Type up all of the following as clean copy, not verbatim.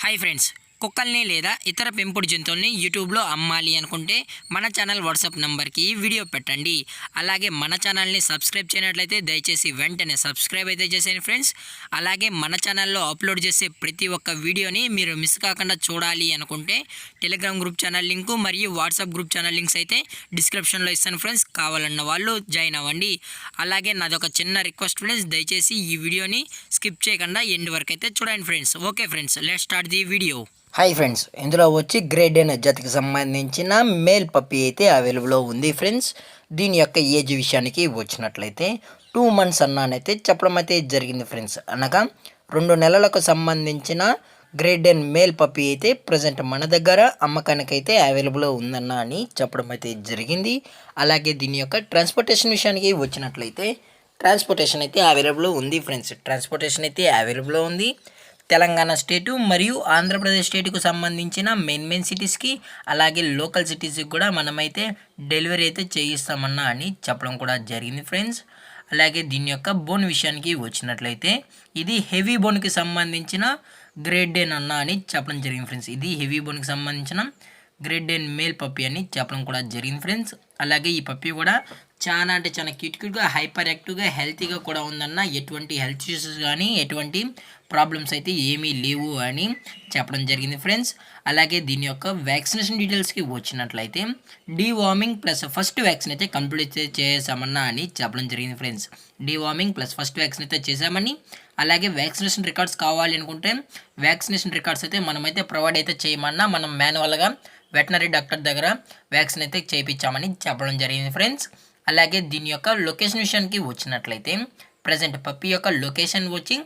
Hi friends, కుక్కల్ని లేదా ఇతర పెంపుడు జంతువుల్ని యూట్యూబ్లో అమ్మాలి అనుకుంటే మన ఛానల్ వాట్సాప్ నెంబర్కి వీడియో పెట్టండి. అలాగే మన ఛానల్ని సబ్స్క్రైబ్ చేయనట్లయితే దయచేసి వెంటనే సబ్స్క్రైబ్ అయితే చేసేయండి ఫ్రెండ్స్. అలాగే మన ఛానల్లో అప్లోడ్ చేసే ప్రతి ఒక్క వీడియోని మీరు మిస్ కాకుండా చూడాలి అనుకుంటే టెలిగ్రామ్ గ్రూప్ ఛానల్ లింకు మరియు వాట్సాప్ గ్రూప్ ఛానల్ లింక్స్ అయితే డిస్క్రిప్షన్లో ఇస్తాను ఫ్రెండ్స్. కావాలన్న వాళ్ళు జాయిన్ అవ్వండి. అలాగే నాదొక చిన్న రిక్వెస్ట్ ఫ్రెండ్స్, దయచేసి ఈ వీడియోని స్కిప్ చేయకుండా ఎండ్ వరకు అయితే చూడండి friends. Okay friends, let's start the video. Hi friends, ఇందులో వచ్చి గ్రేడ్ అనే జాతికి సంబంధించిన మేల్ పప్పీ అయితే అవైలబుల్లో ఉంది ఫ్రెండ్స్. దీని యొక్క ఏజ్ విషయానికి వచ్చినట్లయితే 2 months అన్నానైతే చెప్పడం అయితే జరిగింది ఫ్రెండ్స్. అనగా 2 నెలలకు సంబంధించిన గ్రేడ్ అండ్ మేల్ పప్పీ అయితే ప్రజెంట్ మన దగ్గర అమ్మకానికైతే అవైలబుల్లో ఉందన్న అని చెప్పడం అయితే జరిగింది. అలాగే దీని యొక్క ట్రాన్స్పోర్టేషన్ విషయానికి వచ్చినట్లయితే ట్రాన్స్పోర్టేషన్ అయితే అవైలబుల్లో ఉంది ఫ్రెండ్స్. ట్రాన్స్పోర్టేషన్ అయితే అవైలబుల్లో ఉంది. తెలంగాణ స్టేటు మరియు ఆంధ్రప్రదేశ్ స్టేటుకు సంబంధించిన మెయిన్ సిటీస్కి అలాగే లోకల్ సిటీస్కి కూడా మనమైతే డెలివరీ అయితే చేయిస్తామన్నా అని చెప్పడం కూడా జరిగింది ఫ్రెండ్స్. అలాగే దీని యొక్క బోన్ విషయానికి వచ్చినట్లయితే ఇది హెవీ బోన్కి సంబంధించిన గ్రేడ్ డెన్ అన్న అని చెప్పడం జరిగింది ఫ్రెండ్స్. ఇది హెవీ బోన్కి సంబంధించిన గ్రేడ్ డెన్ మేల్ పప్పీ అని చెప్పడం కూడా జరిగింది ఫ్రెండ్స్. అలాగే ఈ పప్పీ కూడా చాలా అంటే చాలా క్యూట్గా హైపర్ యాక్టివ్గా హెల్తీగా కూడా ఉందన్న. ఎటువంటి హెల్త్ ఇష్యూస్ కానీ ఎటువంటి ప్రాబ్లమ్స్ అయితే ఏమీ లేవు అని చెప్పడం జరిగింది ఫ్రెండ్స్. అలాగే దీని యొక్క వ్యాక్సినేషన్ డీటెయిల్స్కి వచ్చినట్లయితే డీవార్మింగ్ ప్లస్ ఫస్ట్ వ్యాక్సిన్ అయితే కంప్లీట్ చేసామన్నా అని చెప్పడం జరిగింది friends. Deworming plus first vaccine అయితే చేసామని, అలాగే వ్యాక్సినేషన్ రికార్డ్స్ కావాలి అనుకుంటే వ్యాక్సినేషన్ రికార్డ్స్ అయితే మనమైతే ప్రొవైడ్ అయితే చేయమన్నా మనం మాన్యువల్గా వెటనరీ డాక్టర్ దగ్గర వ్యాక్సిన్ అయితే చేయించామని చెప్పడం జరిగింది ఫ్రెండ్స్. అలాగే దీని యొక్క లొకేషన్ విషయానికి వచ్చినట్లయితే ప్రజెంట్ పప్పీ యొక్క లొకేషన్ వచ్చి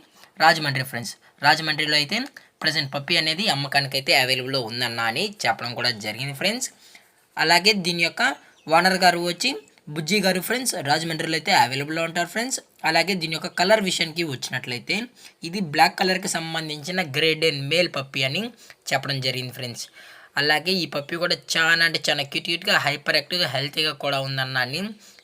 రాజమండ్రి ఫ్రెండ్స్. రాజమండ్రిలో అయితే ప్రజెంట్ పప్పీ అనేది అమ్మకానికి అయితే అవైలబుల్లో ఉందన్న అని చెప్పడం కూడా జరిగింది ఫ్రెండ్స్. అలాగే దీని యొక్క ఓనర్ గారు వచ్చి బుజ్జి గారు ఫ్రెండ్స్. రాజమండ్రిలో అయితే అవైలబుల్లో ఉంటారు ఫ్రెండ్స్. అలాగే దీని యొక్క కలర్ విషయానికి వచ్చినట్లయితే ఇది బ్లాక్ కలర్కి సంబంధించిన గ్రేడ్ అండ్ మేల్ పప్పీ అని చెప్పడం జరిగింది ఫ్రెండ్స్. అలాగే ఈ పప్పీ కూడా చాలా అంటే చాలా క్యూట్గా హైపర్ యాక్టివ్గా హెల్తీగా కూడా ఉందన్న అని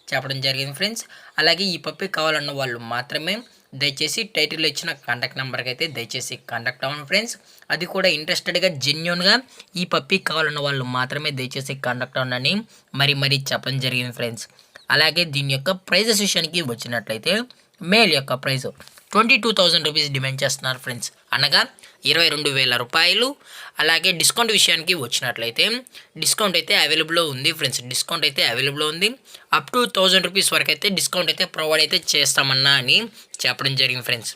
చెప్పడం జరిగింది ఫ్రెండ్స్. అలాగే ఈ పప్పీ కావాలన్న వాళ్ళు మాత్రమే దయచేసి టైటిల్లో ఇచ్చిన కాంటాక్ట్ నెంబర్కి అయితే దయచేసి కాంటాక్ట్ అవ్వండి ఫ్రెండ్స్. అది కూడా ఇంట్రెస్టెడ్గా జెన్యున్గా ఈ పప్పీ కావాలన్న వాళ్ళు మాత్రమే దయచేసి కాంటాక్ట్ అవ్వండి మరీ చెప్పడం జరిగింది ఫ్రెండ్స్. అలాగే దీని యొక్క ప్రైజెస్ విషయానికి వచ్చినట్లయితే మేల్ యొక్క ప్రైస్ 22,000 రూపీస్ డిమాండ్ చేస్తున్నారు ఫ్రెండ్స్, అనగా 22,000 రూపాయలు. అలాగే డిస్కౌంట్ విషయానికి వచ్చినట్లయితే డిస్కౌంట్ అయితే అవైలబుల్లో ఉంది ఫ్రెండ్స్. డిస్కౌంట్ అయితే అవైలబుల్లో ఉంది. అప్ టు 1,000 రూపీస్ వరకు అయితే డిస్కౌంట్ అయితే ప్రొవైడ్ అయితే చేస్తామన్నా అని చెప్పడం జరిగింది ఫ్రెండ్స్.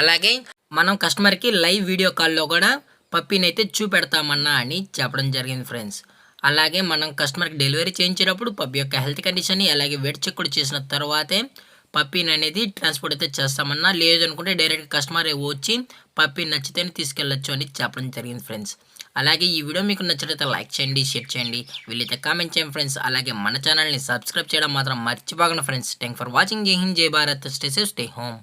అలాగే మనం కస్టమర్కి లైవ్ వీడియో కాల్లో కూడా పప్పీని అయితే చూపెడతామన్నా అని చెప్పడం జరిగింది ఫ్రెండ్స్. అలాగే మనం కస్టమర్కి డెలివరీ చేయించేటప్పుడు పప్పీ యొక్క హెల్త్ కండిషన్ని అలాగే వెయిట్ చెక్ కూడా చేసిన తర్వాతే పప్పీని అనేది ట్రాన్స్పోర్ట్ అయితే చేస్తామన్నా. లేదు అనుకుంటే డైరెక్ట్ కస్టమర్ వచ్చి పప్పీ నచ్చితేనే తీసుకెళ్ళచ్చు అని చెప్పడం జరిగింది ఫ్రెండ్స్. అలాగే ఈ వీడియో మీకు నచ్చినట్లయితే లైక్ చేయండి, షేర్ చేయండి, వీళ్ళైతే కామెంట్ చేయండి ఫ్రెండ్స్. అలాగే మన ఛానల్ని సబ్స్క్రైబ్ చేయడం మాత్రం మర్చిపోకండి ఫ్రెండ్స్. Thank for watching. జై హింద్, జై Bharat, stay safe, stay home.